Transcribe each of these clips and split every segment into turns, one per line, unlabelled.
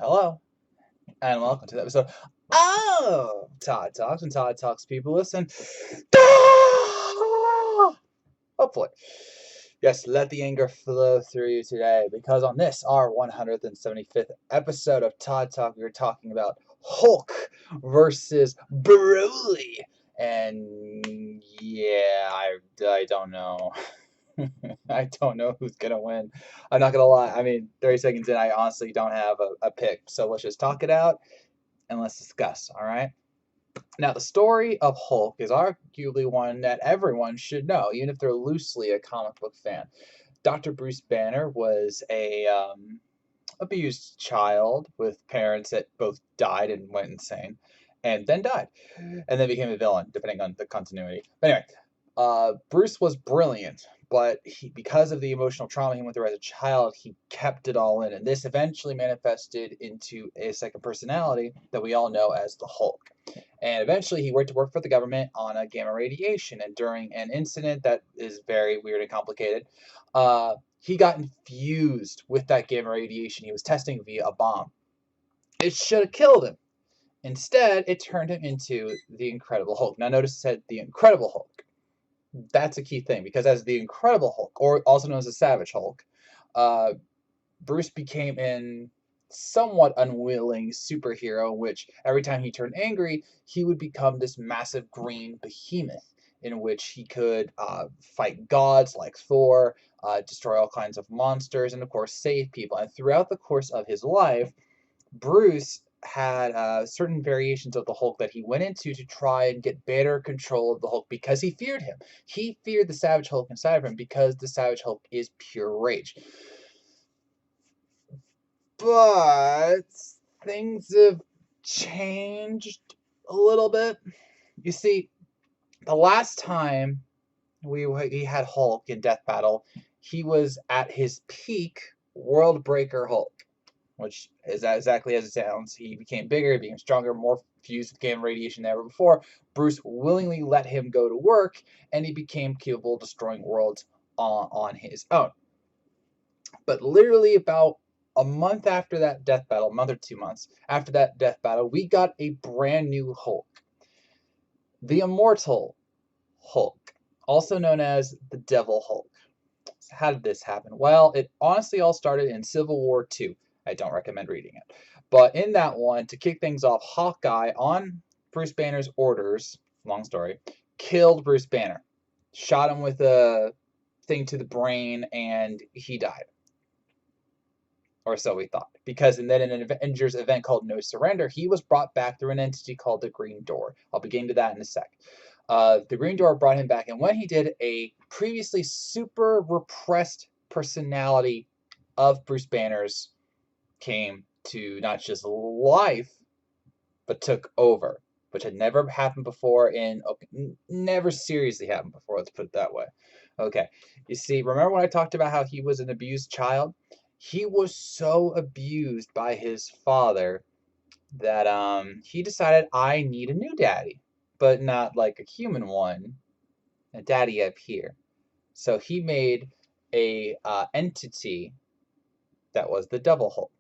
Hello, and welcome to the episode of Todd Talks. When Todd Talks, people listen. Hopefully. Yes, let the anger flow through you today, because on this, our 175th episode of Todd Talk, we were talking about Hulk versus Broly. And yeah, I don't know. I don't know who's going to win. I'm not going to lie. I mean, 30 seconds in, I honestly don't have a pick. So let's just talk it out and let's discuss, all right? Now, the story of Hulk is arguably one that everyone should know, even if they're loosely a comic book fan. Dr. Bruce Banner was a abused child with parents that both died and went insane, and then died, and then became a villain, depending on the continuity. But anyway, Bruce was brilliant, but because of the emotional trauma he went through as a child, he kept it all in, and this eventually manifested into a second personality that we all know as the Hulk. And eventually, he went to work for the government on a gamma radiation, and during an incident that is very weird and complicated, he got infused with that gamma radiation he was testing via a bomb. It should have killed him. Instead, it turned him into the Incredible Hulk. Now, notice it said the Incredible Hulk. That's a key thing, because as the Incredible Hulk, or also known as the Savage Hulk, Bruce became an somewhat unwilling superhero, which every time he turned angry, he would become this massive green behemoth in which he could fight gods like Thor, destroy all kinds of monsters, and of course save people. And throughout the course of his life, Bruce had certain variations of the Hulk that he went into to try and get better control of the Hulk, because he feared him. He feared the Savage Hulk inside of him, because the Savage Hulk is pure rage. But things have changed a little bit. You see, the last time we had Hulk in Death Battle, he was at his peak World Breaker Hulk, which is exactly as it sounds. He became bigger, he became stronger, more fused with gamma radiation than ever before. Bruce willingly let him go to work, and he became capable of destroying worlds on his own. But literally about a month after that death battle, a month or 2 months after that death battle, we got a brand new Hulk. The Immortal Hulk, also known as the Devil Hulk. So how did this happen? Well, it honestly all started in Civil War II. I don't recommend reading it. But in that one, to kick things off, Hawkeye, on Bruce Banner's orders, long story, killed Bruce Banner. Shot him with a thing to the brain, and he died. Or so we thought. Because then in an Avengers event called No Surrender, he was brought back through an entity called the Green Door. I'll be getting to that in a sec. The Green Door brought him back, and when he did, a previously super repressed personality of Bruce Banner's came to not just life, but took over, which had never happened before never seriously happened before, let's put it that way. Okay, you see, remember when I talked about how he was an abused child? He was so abused by his father that he decided, I need a new daddy, but not like a human one, a daddy up here. So he made a entity that was the Devil Hulk.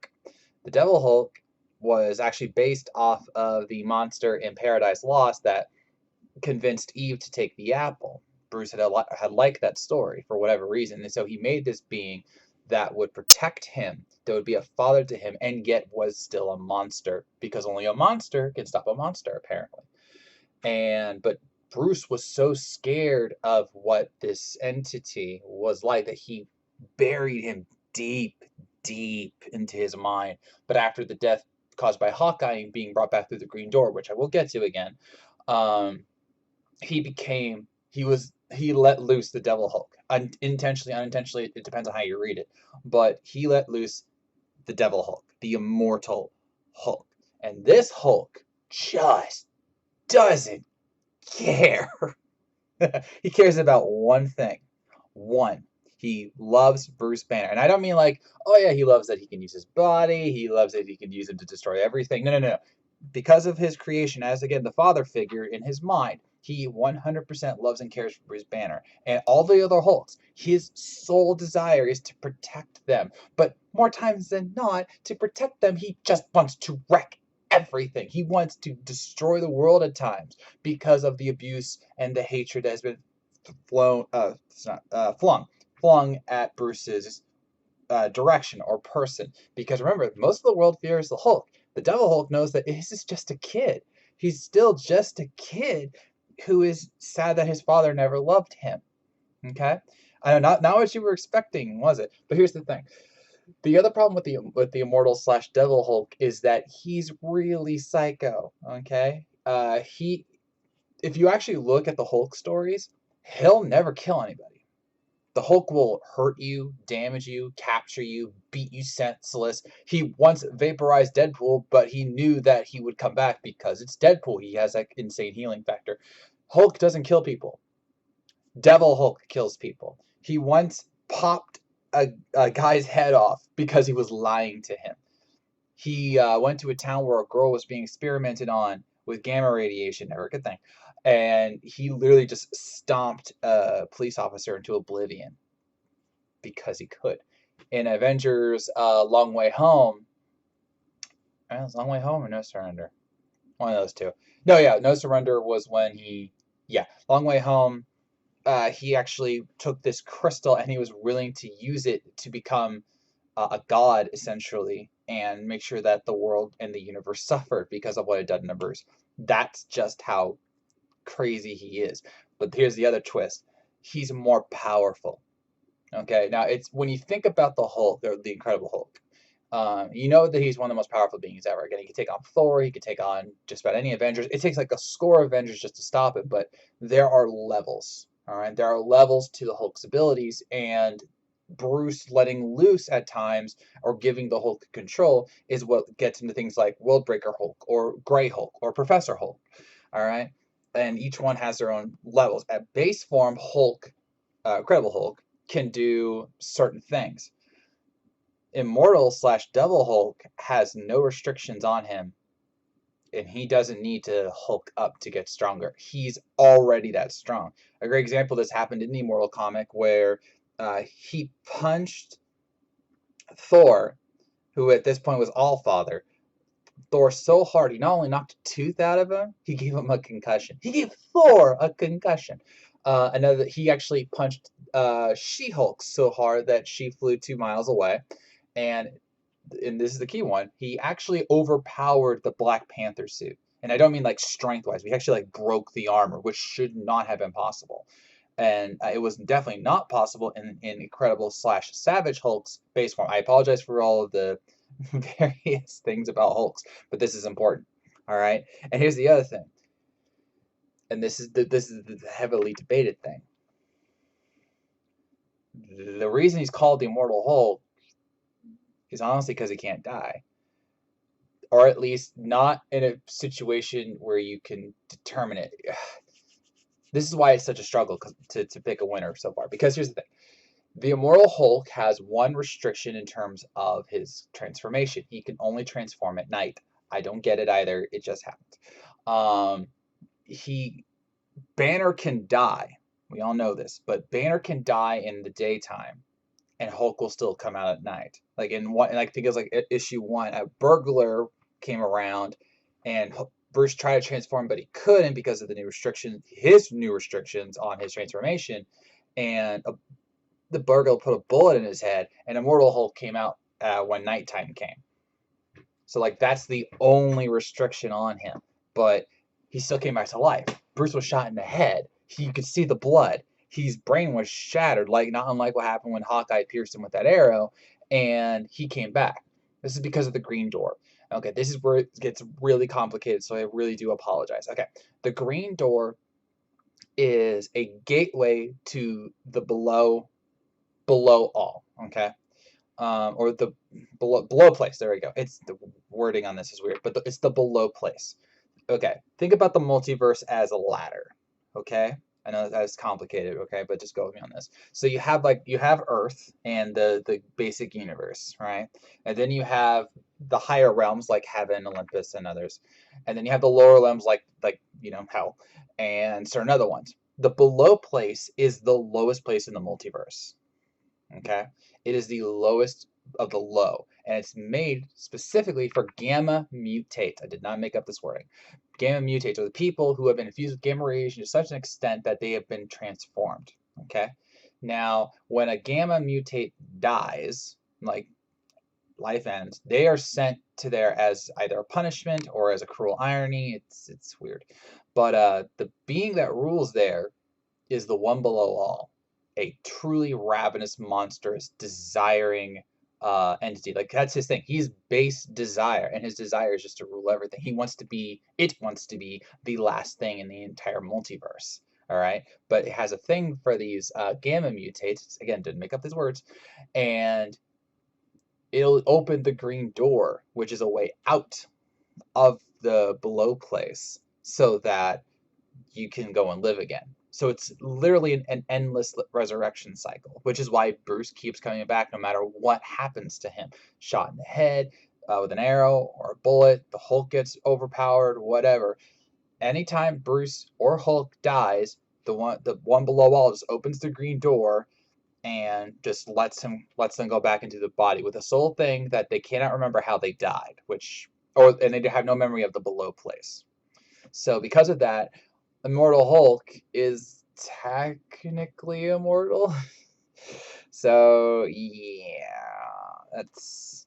The Devil Hulk was actually based off of the monster in Paradise Lost that convinced Eve to take the apple. Bruce had liked that story for whatever reason, and so he made this being that would protect him, that would be a father to him, and yet was still a monster, because only a monster can stop a monster, apparently. But Bruce was so scared of what this entity was like that he buried him deep, deep into his mind. But after the death caused by Hawkeye being brought back through the Green Door, which I will get to again, he let loose the Devil Hulk. Intentionally, unintentionally, it depends on how you read it. But he let loose the Devil Hulk, the Immortal Hulk. And this Hulk just doesn't care. He cares about one thing. One. He loves Bruce Banner. And I don't mean like, oh yeah, he loves that he can use his body. He loves that he can use him to destroy everything. No. Because of his creation as, again, the father figure in his mind, He 100% loves and cares for Bruce Banner. And all the other Hulks, his sole desire is to protect them. But more times than not, to protect them, he just wants to wreck everything. He wants to destroy the world at times because of the abuse and the hatred that has been flung at Bruce's direction or person. Because remember, most of the world fears the Hulk. The Devil Hulk knows that this is just a kid. He's still just a kid who is sad that his father never loved him. Okay, I know not what you were expecting, was it? But here's the thing: the other problem with the Immortal slash Devil Hulk is that he's really psycho. Okay, he if you actually look at the Hulk stories, he'll never kill anybody. The Hulk will hurt you, damage you, capture you, beat you senseless. He once vaporized Deadpool, but he knew that he would come back because it's Deadpool. He has that insane healing factor. Hulk doesn't kill people. Devil Hulk kills people. He once popped a guy's head off because he was lying to him. He went to a town where a girl was being experimented on with gamma radiation, never a good thing, and he literally just stomped a police officer into oblivion because he could. In Avengers Long Way Home, it was Long Way Home or No Surrender? One of those two. No, yeah, No Surrender was when Long Way Home, he actually took this crystal and he was willing to use it to become a god, essentially, and make sure that the world and the universe suffered because of what it did in Bruce. That's just how crazy he is. But here's the other twist: he's more powerful. Okay, now it's when you think about the Hulk, or the Incredible Hulk, you know that he's one of the most powerful beings ever. Again, he could take on Thor, he could take on just about any Avengers. It takes like a score of Avengers just to stop it, but there are levels. All right, there are levels to the Hulk's abilities, and Bruce letting loose at times or giving the Hulk control is what gets into things like Worldbreaker Hulk or Gray Hulk or Professor Hulk. All right, and each one has their own levels. At base form, Hulk, Incredible Hulk, can do certain things. Immortal slash Devil Hulk has no restrictions on him, and he doesn't need to Hulk up to get stronger. He's already that strong. A great example of this happened in the Immortal comic where he punched Thor, who at this point was Allfather, Thor so hard he not only knocked a tooth out of him, he gave him a concussion. He gave Thor a concussion. He actually punched She-Hulk so hard that she flew 2 miles away, and this is the key one, he actually overpowered the Black Panther suit. And I don't mean like strength-wise. We actually like broke the armor, which should not have been possible. And it was definitely not possible in Incredible slash Savage Hulk's base form. I apologize for all of the various things about Hulks, but this is important. All right. And here's the other thing. And this is the heavily debated thing. The reason he's called the Immortal Hulk is honestly because he can't die. Or at least not in a situation where you can determine it. This is why it's such a struggle to pick a winner so far. Because here's the thing. The Immortal Hulk has one restriction in terms of his transformation. He can only transform at night. I don't get it either. It just happens. Banner can die. We all know this, but Banner can die in the daytime, and Hulk will still come out at night. Like I think it was like issue 1, a burglar came around, and Bruce tried to transform, but he couldn't because of the his new restrictions on his transformation, and the burglar put a bullet in his head, and Immortal Hulk came out when nighttime came. So like that's the only restriction on him, but he still came back to life. Bruce was shot in the head. You could see the blood. His brain was shattered, like not unlike what happened when Hawkeye pierced him with that arrow, and he came back. This is because of the Green Door. Okay, this is where it gets really complicated, so I really do apologize. Okay, the Green Door is a gateway to the below all. Okay, or the below place. There we go. It's the wording on this is weird, it's the below place. Okay, think about the multiverse as a ladder. Okay, I know that's complicated, okay, but just go with me on this. So you have Earth and the basic universe, right? And then you have the higher realms like heaven, Olympus, and others. And then you have the lower realms like hell and certain other ones. The below place is the lowest place in the multiverse. Okay? It is the lowest of the low, and it's made specifically for gamma mutates. I did not make up this wording. Gamma mutates are the people who have been infused with gamma radiation to such an extent that they have been transformed. Okay? Now, when a gamma mutate dies, like life ends, they are sent to there as either a punishment or as a cruel irony. It's weird. But the being that rules there is the one below all, a truly ravenous, monstrous, desiring entity. Like that's his thing. He's base desire, and his desire is just to rule everything. It wants to be the last thing in the entire multiverse. All right, but it has a thing for these gamma mutates. Again, didn't make up these words, and it'll open the green door, which is a way out of the below place, so that you can go and live again. So it's literally an endless resurrection cycle, which is why Bruce keeps coming back no matter what happens to him. Shot in the head with an arrow or a bullet, the Hulk gets overpowered, whatever. Anytime Bruce or Hulk dies, the one below all just opens the green door and just lets them go back into the body with a sole thing that they cannot remember how they died, and they have no memory of the below place. So because of that, Immortal Hulk is technically immortal. So yeah, that's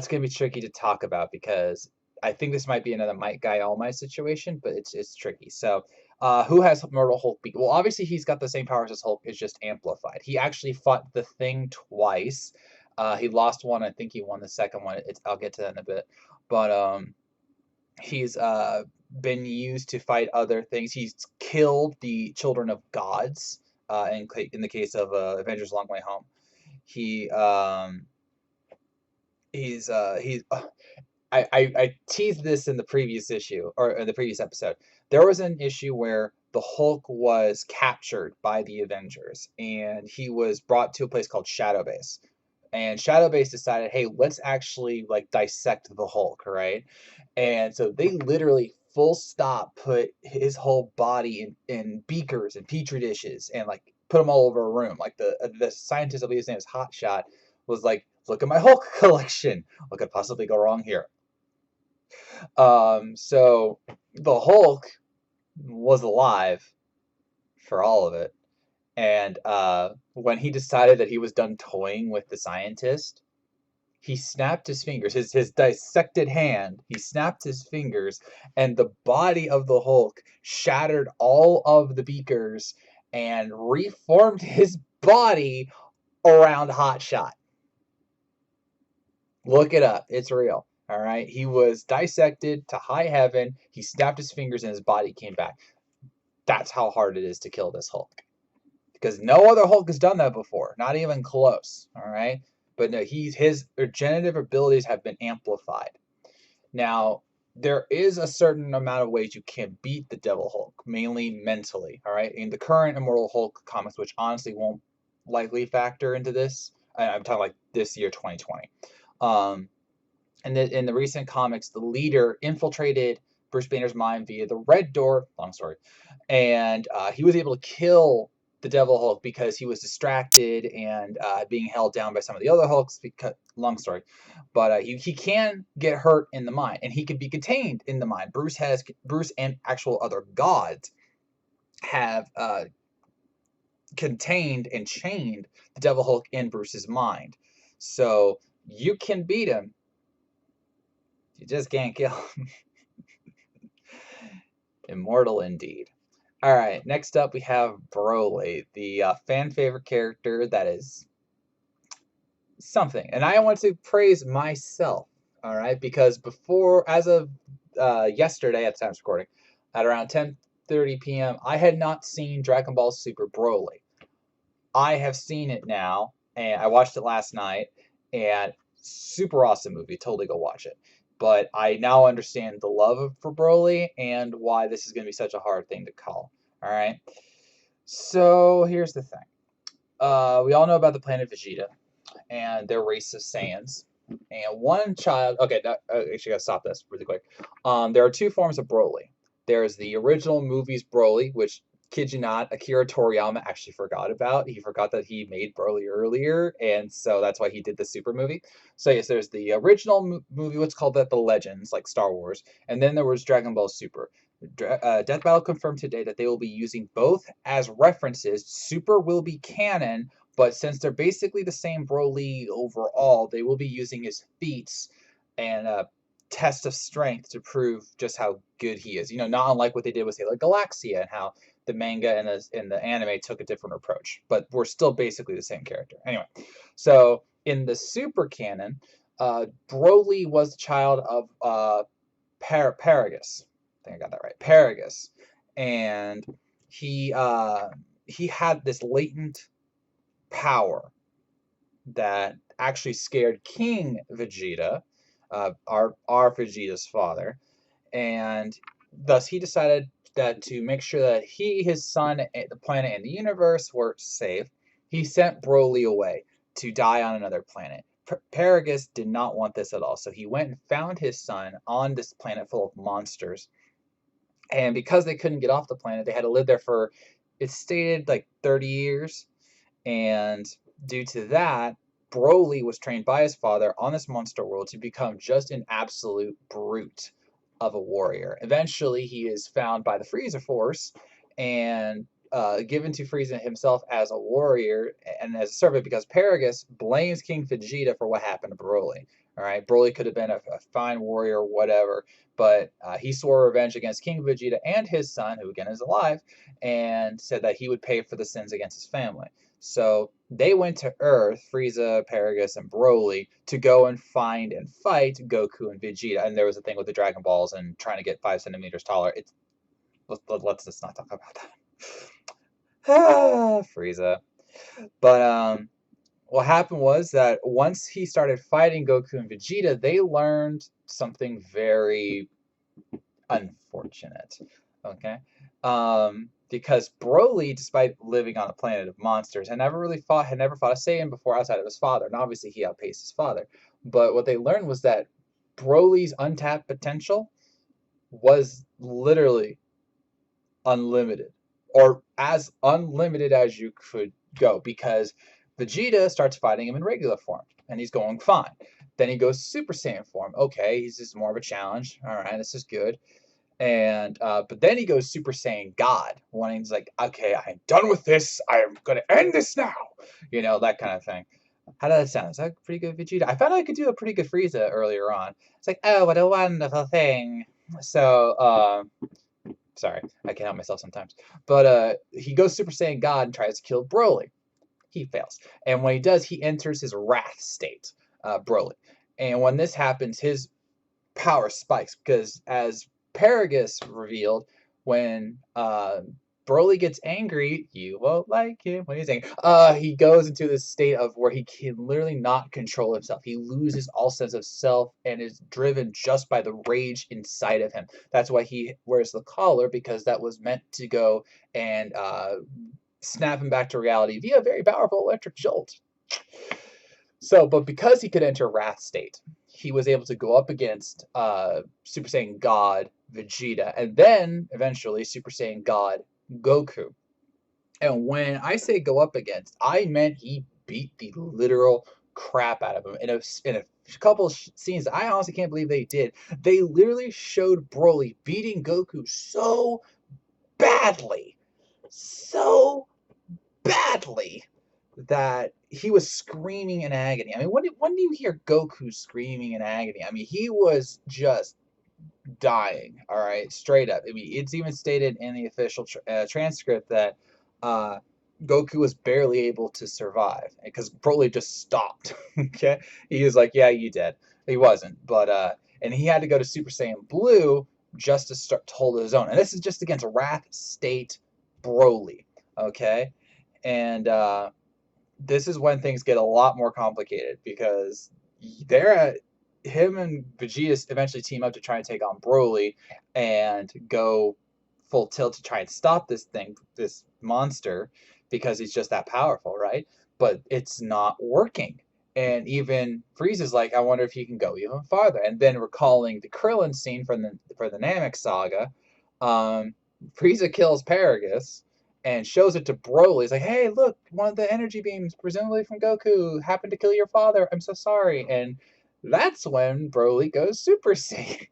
gonna be tricky to talk about because I think this might be another Might Guy All Might situation, but it's tricky. So who has Immortal Hulk beat? Well, obviously he's got the same powers as Hulk, it's just amplified. He actually fought the Thing twice. He lost one. I think he won the second one. I'll get to that in a bit. But he's been used to fight other things. He's killed the children of gods. In the case of Avengers: Long Way Home, he he's I teased this in the previous issue or in the previous episode. There was an issue where the Hulk was captured by the Avengers and he was brought to a place called Shadow Base. And Shadow Base decided, hey, let's actually like dissect the Hulk, right? And so they literally full stop put his whole body in beakers and petri dishes and like put them all over a room. Like the scientist, I believe his name is Hotshot, was like, look at my Hulk collection. What could possibly go wrong here? So the Hulk was alive for all of it. And when he decided that he was done toying with the scientist, he snapped his fingers, his dissected hand, he snapped his fingers, and the body of the Hulk shattered all of the beakers and reformed his body around Hotshot. Look it up. It's real. All right. He was dissected to high heaven. He snapped his fingers and his body came back. That's how hard it is to kill this Hulk. Because no other Hulk has done that before. Not even close. All right. But no, his regenerative abilities have been amplified. Now, there is a certain amount of ways you can beat the Devil Hulk, mainly mentally. All right. In the current Immortal Hulk comics, which honestly won't likely factor into this, I'm talking like this year, 2020. And in the recent comics, the leader infiltrated Bruce Banner's mind via the Red Door. Long story, and he was able to kill the Devil Hulk because he was distracted and being held down by some of the other Hulks. Because long story, but he can get hurt in the mind, and he can be contained in the mind. Bruce and actual other gods have contained and chained the Devil Hulk in Bruce's mind, so you can beat him. You just can't kill him. Immortal indeed. All right, next up we have Broly, the fan favorite character that is something. And I want to praise myself, all right, because as of yesterday at the time of recording, at around 10:30 p.m., I had not seen Dragon Ball Super Broly. I have seen it now, and I watched it last night, and super awesome movie. Totally go watch it. But I now understand the love for Broly and why this is going to be such a hard thing to call. All right. So here's the thing. We all know about the planet Vegeta and their race of Saiyans. And one child. Okay, actually, gotta stop this really quick. There are two forms of Broly. There's the original movies Broly, which, kid you not, Akira Toriyama actually forgot about. He forgot that he made Broly earlier, and so that's why he did the Super movie. So yes, there's the original movie, what's called that the Legends, like Star Wars, and then there was Dragon Ball Super. Death Battle confirmed today that they will be using both as references. Super will be canon, but since they're basically the same Broly overall, they will be using his feats and test of strength to prove just how good he is. You know, not unlike what they did with, say, like Galaxia, and how the manga and the anime took a different approach. But we're still basically the same character. Anyway, so in the Super canon, Broly was the child of Paragus. I think I got that right. Paragus, and he had this latent power that actually scared King Vegeta, our Vegeta's father, and thus he decided that to make sure that he, his son, the planet, and the universe were safe, he sent Broly away to die on another planet. Paragus did not want this at all, so he went and found his son on this planet full of monsters. And because they couldn't get off the planet, they had to live there for, it's stated, like 30 years. And due to that, Broly was trained by his father on this monster world to become just an absolute brute of a warrior. Eventually, he is found by the Frieza Force and given to Frieza himself as a warrior and as a servant, because Paragus blames King Vegeta for what happened to Broly. All right, Broly could have been a fine warrior, or whatever, but he swore revenge against King Vegeta and his son, who again is alive, and said that he would pay for the sins against his family. So they went to Earth, Frieza, Paragus, and Broly, to go and find and fight Goku and Vegeta. And there was a thing with the Dragon Balls and trying to get 5 centimeters taller. Let's not talk about that. Frieza. But what happened was that once he started fighting Goku and Vegeta, they learned something very unfortunate. Okay. Because Broly, despite living on a planet of monsters, had never fought a Saiyan before outside of his father. And obviously he outpaced his father. But what they learned was that Broly's untapped potential was literally unlimited, or as unlimited as you could go, because Vegeta starts fighting him in regular form and he's going fine. Then he goes Super Saiyan form. Okay, he's just more of a challenge. All right, this is good. And but then he goes Super Saiyan God, wanting, he's like, okay, I'm done with this. I'm gonna end this now. You know, that kind of thing. How does that sound? Is that pretty good, Vegeta? I found out I could do a pretty good Frieza earlier on. It's like, oh, what a wonderful thing. So, sorry, I can't help myself sometimes. But he goes Super Saiyan God and tries to kill Broly. He fails. And when he does, he enters his wrath state, Broly. And when this happens, his power spikes, because as Paragus revealed, when Broly gets angry, you won't like him when he's angry. He goes into this state of where he can literally not control himself. He loses all sense of self and is driven just by the rage inside of him. That's why he wears the collar, because that was meant to go and snap him back to reality via a very powerful electric jolt. So, but because he could enter Wrath State, he was able to go up against Super Saiyan God Vegeta, and then eventually Super Saiyan God Goku. And when I say go up against, I meant he beat the literal crap out of him in a couple of scenes that I honestly can't believe they did. They literally showed Broly beating Goku badly, so badly, that he was screaming in agony. I mean, when do you hear Goku screaming in agony? I mean, he was just dying. All right, straight up. I mean, it's even stated in the official transcript that uh, Goku was barely able to survive because Broly just stopped. Okay, he was like, "Yeah, you dead." He wasn't, but and he had to go to Super Saiyan Blue just to start to hold his own. And this is just against Wrath State Broly. Okay, and this is when things get a lot more complicated, because him and Vegeta eventually team up to try and take on Broly and go full tilt to try and stop this monster because he's just that powerful, right? But it's not working. And even Frieza's like, I wonder if he can go even farther. And then recalling the Krillin scene from the Namek saga, um, Frieza kills Paragus and shows it to Broly. He's like, hey, look, one of the energy beams, presumably from Goku, happened to kill your father. I'm so sorry. And that's when Broly goes Super Saiyan.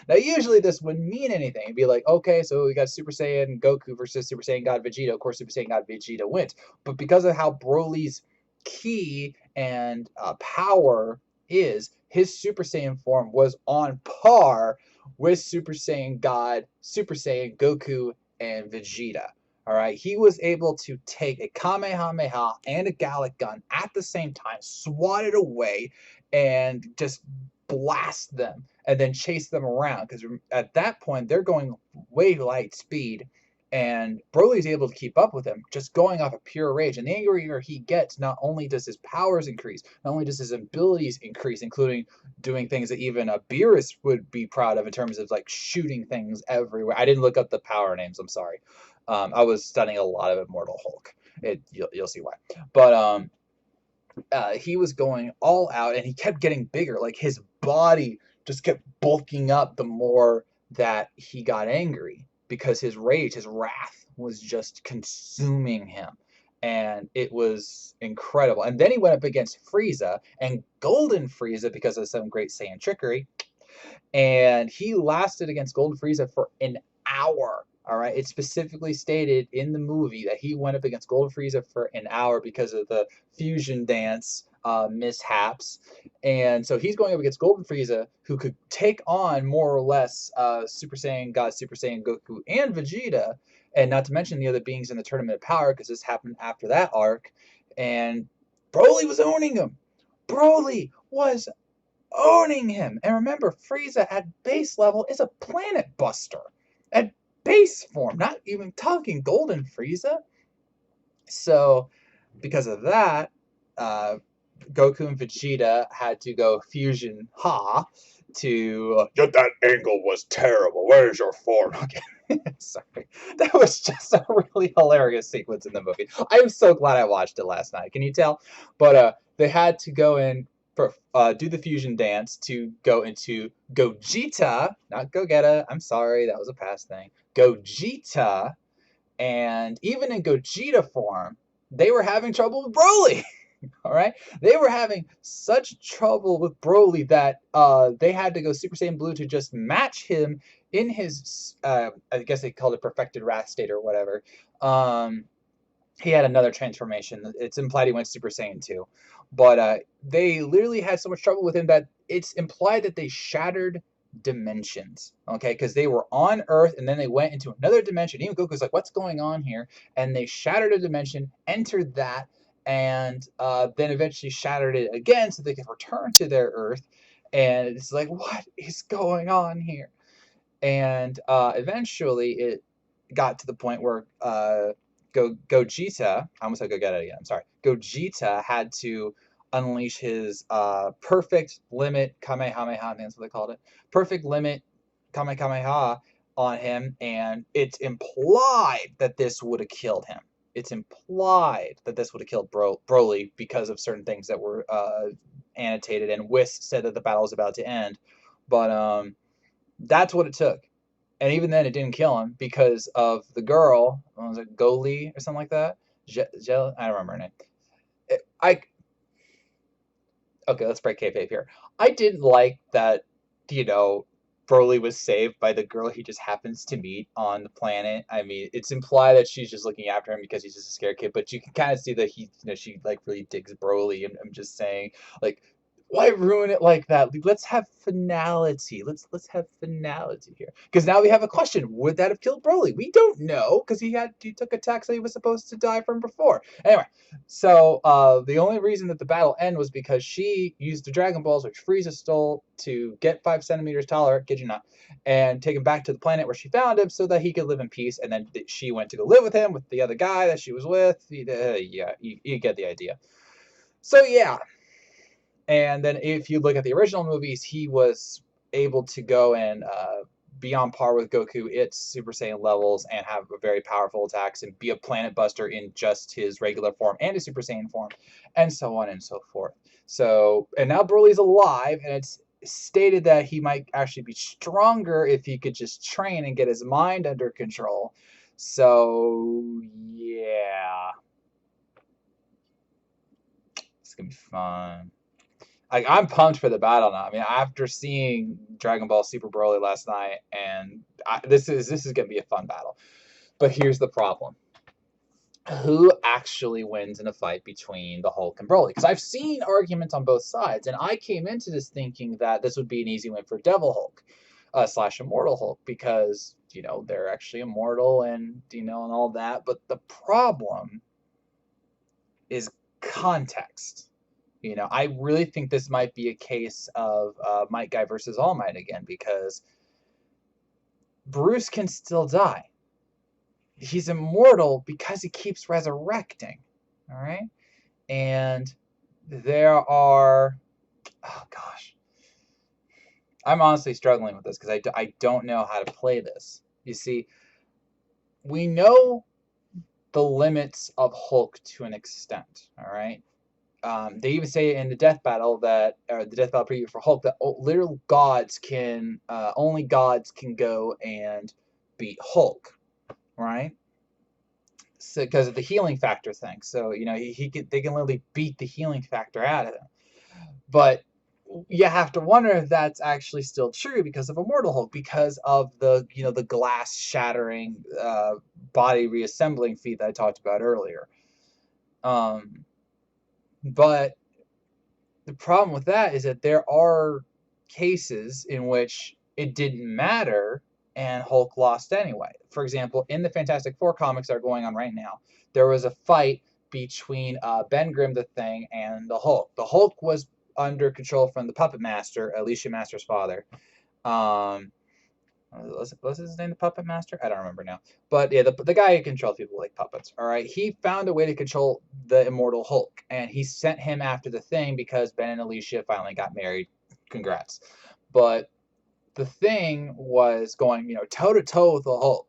Now, usually this wouldn't mean anything. It'd be like, okay, so we got Super Saiyan Goku versus Super Saiyan God Vegeta. Of course, Super Saiyan God Vegeta wins. But because of how Broly's ki and power is, his Super Saiyan form was on par with Super Saiyan God, Super Saiyan Goku, and Vegeta. All right, he was able to take a Kamehameha and a Gallic Gun at the same time, swat it away, and just blast them and then chase them around, because at that point they're going way light speed, and Broly's able to keep up with him just going off of pure rage. And the angrier he gets, not only does his powers increase, not only does his abilities increase, including doing things that even a Beerus would be proud of in terms of like shooting things everywhere. I didn't look up the power names, I'm sorry. I was studying a lot of Immortal Hulk. You'll see why. But he was going all out, and he kept getting bigger. Like his body just kept bulking up the more that he got angry, because his rage, his wrath was just consuming him. And it was incredible. And then he went up against Frieza, and Golden Frieza, because of some great Saiyan trickery, and he lasted against Golden Frieza for an hour. All right, it's specifically stated in the movie that he went up against Golden Frieza for an hour because of the fusion dance mishaps. And so he's going up against Golden Frieza, who could take on more or less Super Saiyan God, Super Saiyan Goku, and Vegeta, and not to mention the other beings in the Tournament of Power, because this happened after that arc. And Broly was owning him. Broly was owning him. And remember, Frieza at base level is a planet buster. At base form, not even talking Golden Frieza. So, because of that, Goku and Vegeta had to go fusion ha to that angle was terrible. Where's your form? Okay. Sorry. That was just a really hilarious sequence in the movie. I'm so glad I watched it last night. Can you tell? But they had to go in for do the fusion dance to go into Gogeta, not Gogeta. I'm sorry, that was a past thing. Gogeta, and even in Gogeta form, they were having trouble with Broly. All right, they were having such trouble with Broly that they had to go Super Saiyan Blue to just match him in his, I guess they called it perfected wrath state or whatever. He had another transformation. It's implied he went Super Saiyan 2. But they literally had so much trouble with him that it's implied that they shattered dimensions, okay? Because they were on Earth, and then they went into another dimension. Even Goku's like, what's going on here? And they shattered a dimension, entered that, and then eventually shattered it again so they could return to their Earth. And it's like, what is going on here? And eventually it got to the point where Gogeta, I almost said Gogeta again, I'm sorry. Gogeta had to unleash his perfect limit Kamehameha, I think that's what they called it. Perfect limit Kamehameha on him, and it's implied that this would have killed him. It's implied that this would have killed Broly because of certain things that were annotated, and Whis said that the battle was about to end. But that's what it took. And even then, it didn't kill him because of the girl. What was it, Goli or something like that? I don't remember her name. Okay, let's break kayfabe here. I didn't like that, you know, Broly was saved by the girl he just happens to meet on the planet. I mean, it's implied that she's just looking after him because he's just a scared kid, but you can kind of see that she like really digs Broly. And I'm just saying, like, why ruin it like that? Let's have finality. Let's have finality here. Because now we have a question: would that have killed Broly? We don't know, because he took attacks that he was supposed to die from before. Anyway, so the only reason that the battle ended was because she used the Dragon Balls, which Frieza stole, to get 5 centimeters taller, kid you not, and take him back to the planet where she found him so that he could live in peace. And then she went to go live with him, with the other guy that she was with. Yeah, you get the idea. So yeah. And then if you look at the original movies, he was able to go and be on par with Goku at Super Saiyan levels and have a very powerful attacks and be a planet buster in just his regular form and his Super Saiyan form, and so on and so forth. So, and now Broly's alive, and it's stated that he might actually be stronger if he could just train and get his mind under control. So, yeah. It's gonna be fun. I'm pumped for the battle now. I mean, after seeing Dragon Ball Super Broly last night, and this is gonna be a fun battle. But here's the problem: who actually wins in a fight between the Hulk and Broly? Because I've seen arguments on both sides, and I came into this thinking that this would be an easy win for Devil Hulk / Immortal Hulk, because they're actually immortal and and all that. But the problem is context. I really think this might be a case of Might Guy versus All Might again, because Bruce can still die. He's immortal because he keeps resurrecting. All right? And there are... Oh, gosh. I'm honestly struggling with this because I don't know how to play this. You see, we know the limits of Hulk to an extent. All right? They even say in the death battle the death battle preview for Hulk, that literal gods can, only gods can go and beat Hulk, right? So because of the healing factor thing, so they can literally beat the healing factor out of him. But you have to wonder if that's actually still true because of Immortal Hulk, because of the the glass shattering, body reassembling feat that I talked about earlier. But the problem with that is that there are cases in which it didn't matter and Hulk lost anyway. For example, in the Fantastic Four comics that are going on right now, there was a fight between Ben Grimm the Thing and the Hulk. The Hulk was under control from the Puppet Master, Alicia Master's father. Was his name the Puppet Master? I don't remember now. But yeah, the guy who controls people like puppets. All right, he found a way to control the immortal Hulk, and he sent him after the Thing because Ben and Alicia finally got married. Congrats. But the Thing was going, toe to toe with the Hulk,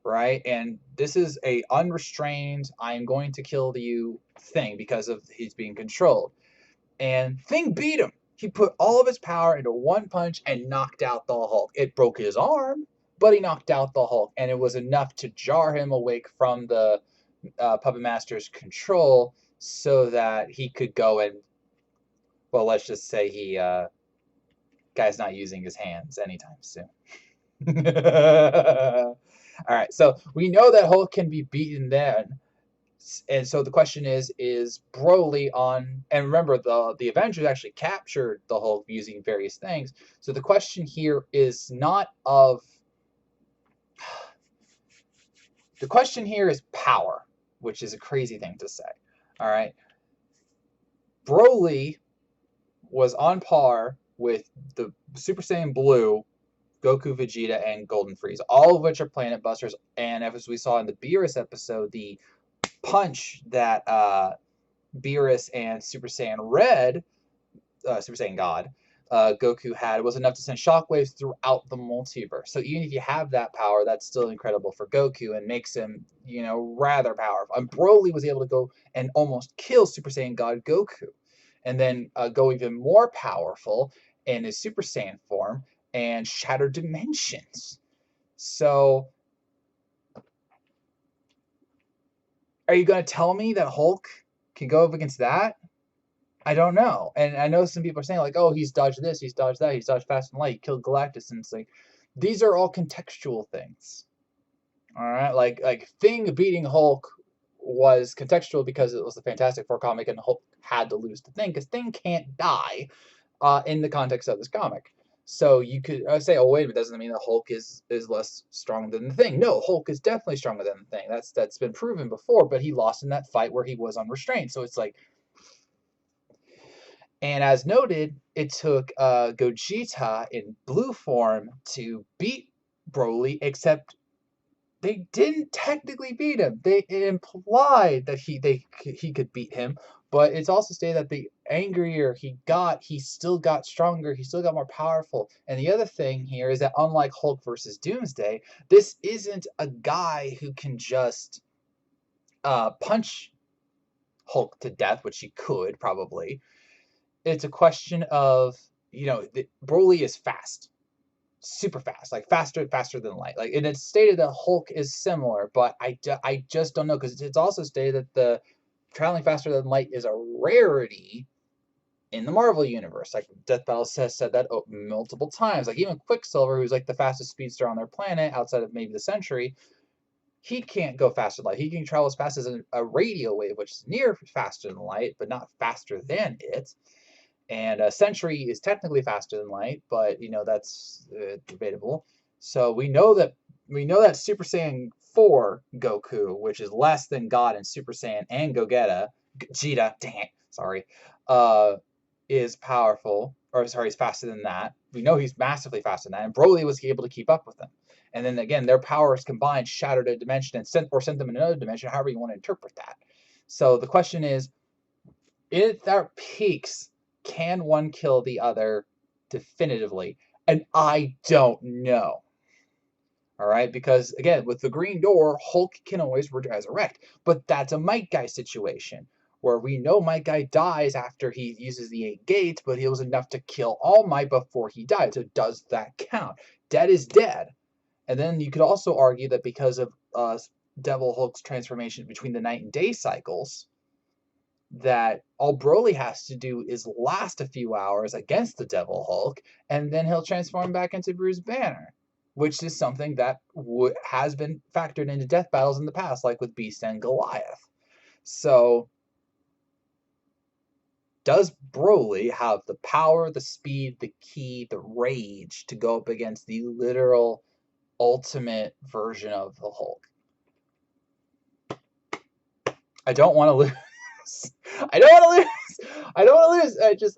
right? And this is a unrestrained, I am going to kill you Thing because of he's being controlled. And Thing beat him. He put all of his power into one punch and knocked out the Hulk. It broke his arm, but he knocked out the Hulk, and it was enough to jar him awake from the Puppet Master's control, so that he could go and, well, let's just say guy's not using his hands anytime soon. All right, so we know that Hulk can be beaten then. And so the question is Broly on... And remember, the Avengers actually captured the Hulk using various things. So the question here is not of... The question here is power, which is a crazy thing to say. All right? Broly was on par with the Super Saiyan Blue, Goku, Vegeta, and Golden Frieza, all of which are planet busters. And as we saw in the Beerus episode, the punch that Beerus and Super Saiyan Red, Super Saiyan God, Goku had was enough to send shockwaves throughout the multiverse. So even if you have that power, that's still incredible for Goku and makes him, rather powerful. And Broly was able to go and almost kill Super Saiyan God Goku, and then go even more powerful in his Super Saiyan form and shatter dimensions. So, are you going to tell me that Hulk can go up against that? I don't know. And I know some people are saying, like, oh, he's dodged this, he's dodged that, he's dodged fast and light, he killed Galactus. And it's like, these are all contextual things. All right? Like Thing beating Hulk was contextual because it was the Fantastic Four comic, and Hulk had to lose to Thing because Thing can't die in the context of this comic. So you could say, oh, wait a minute, doesn't mean that Hulk is less strong than the Thing. No, Hulk is definitely stronger than the Thing. That's been proven before, but he lost in that fight where he was unrestrained. So it's like... And as noted, it took Gogeta in blue form to beat Broly, except they didn't technically beat him. It implied that he could beat him, But it's also stated that the angrier he got, he still got stronger, he still got more powerful. And the other thing here is that unlike Hulk versus Doomsday, this isn't a guy who can just punch Hulk to death, which he could probably. It's a question of, Broly is fast, super fast, like faster than light. Like, and it's stated that Hulk is similar, but I just don't know, because it's also stated that the traveling faster than light is a rarity in the Marvel universe. Like, Death Battle has said that multiple times. Like, even Quicksilver, who's like the fastest speedster on their planet outside of maybe the Sentry, he can't go faster than light. He can travel as fast as a radio wave, which is near faster than light, but not faster than it. And a Sentry is technically faster than light, but that's debatable. So we know that Super Saiyan 4 Goku, which is less than God in Super Saiyan and Gogeta, dang it, sorry, is powerful, or sorry, he's faster than that. We know he's massively faster than that, and Broly was able to keep up with them. And then again, their powers combined shattered a dimension and sent them in another dimension, however you want to interpret that. So the question is, at their peaks, can one kill the other definitively? And I don't know. All right, because again, with the green door, Hulk can always resurrect, but that's a Might Guy situation where we know Might Guy dies after he uses the 8 gates, but he was enough to kill All Might before he died. So does that count? Dead is dead. And then you could also argue that because of Devil Hulk's transformation between the night and day cycles, that all Broly has to do is last a few hours against the Devil Hulk, and then he'll transform back into Bruce Banner, which is something that has been factored into death battles in the past, like with Beast and Goliath. So, does Broly have the power, the speed, the ki, the rage to go up against the literal ultimate version of the Hulk? I don't want to lose. I don't want to lose. I don't want to lose.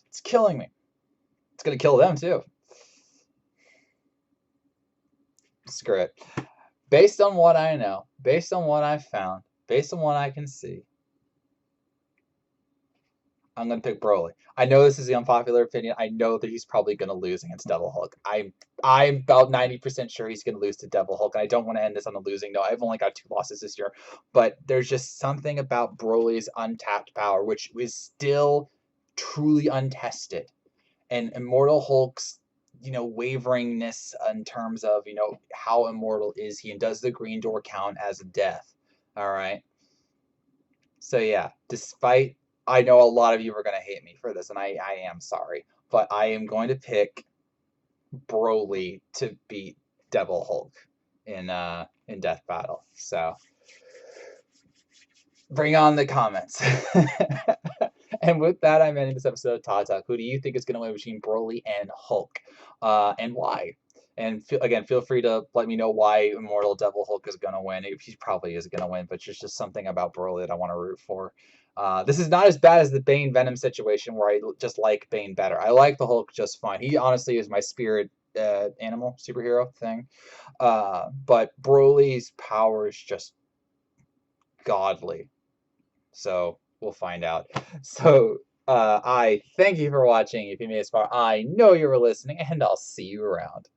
It's killing me. It's going to kill them too. Screw it. Based on what I know, based on what I've found, based on what I can see, I'm going to pick Broly. I know this is the unpopular opinion. I know that he's probably going to lose against Devil Hulk. I'm about 90% sure he's going to lose to Devil Hulk. And I don't want to end this on a losing note. I've only got 2 losses this year. But there's just something about Broly's untapped power, which is still truly untested. And Immortal Hulk's, waveringness in terms of, how immortal is he, and does the green door count as a death? All right. So yeah, despite, I know a lot of you are going to hate me for this, and I am sorry, but I am going to pick Broly to beat Devil Hulk in Death Battle. So bring on the comments. And with that, I'm ending this episode of Todd Talk. Who do you think is going to win between Broly and Hulk, and why? And feel free to let me know why Immortal Devil Hulk is going to win. He probably is going to win, but there's just something about Broly that I want to root for. This is not as bad as the Bane Venom situation, where I just like Bane better. I like the Hulk just fine. He honestly is my spirit animal superhero thing. But Broly's power is just godly. So we'll find out. So I thank you for watching. If you made it this far, I know you were listening, and I'll see you around.